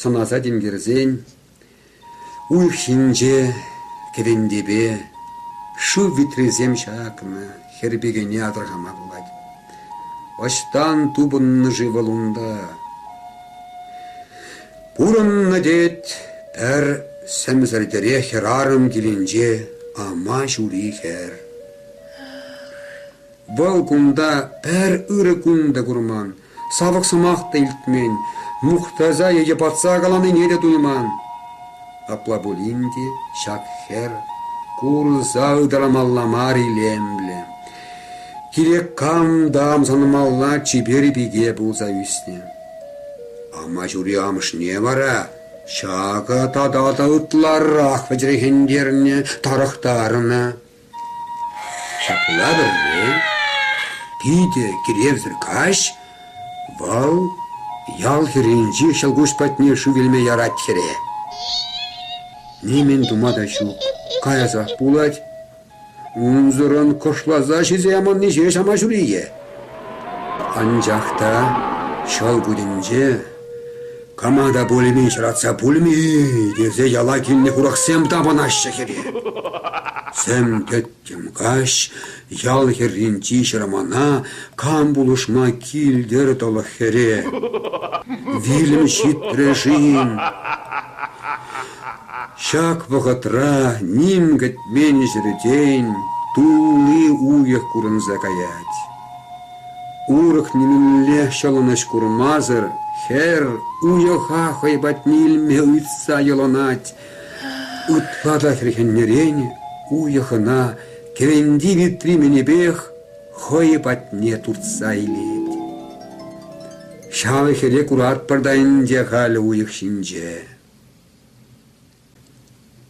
санаса денгерзен, уйхинже, кевендебе, шу витрезем шакна, хербегене адрахама булать. Ваштан тубынны живалунда. Пурынны дед, пәр сәмізірдере херарым келенже, ама жури хер. Бұл күнда пәр үрі күнді күрман, савық сымақты илтмен, мұқтаза еге батса қаланы неде туйман. Апла болинде, шак хер, курза ыдарамалламар илембле. Керек кам дам санымалла чибери биге булза үсне. Ама жури амыш не вара? Шаға тадада ұтларрақ вәжірехендеріне, тарықтарына. Шапыла бірне, пиде керевзір каш, вал ял херенжі шалгуш патне шувелме ярат хере. Немен думада шу, каязақ булать, унзырын кошлаза шизе аман неше шама журие. Анжақта шал гуденже, камада бөлімен шыратса бөліме, дезе яла келіне құрақ сем табан ашша хере. Сем кеттім каш, ял херринчи шырамана, кам булышма килдер толы хере. Вилім шитре жин. Шак вағытра, ним гетмен жірден, тулы уях курын закаять. Урық немінле шалыныш курмазыр, хер уяха хайбат нилме ұйтса елонать. Утпада хрехеннерене, уяхына, кевенди витри менебех, хайбат не турца илет. Шалы хере курат пардайын дехалі уях шинже.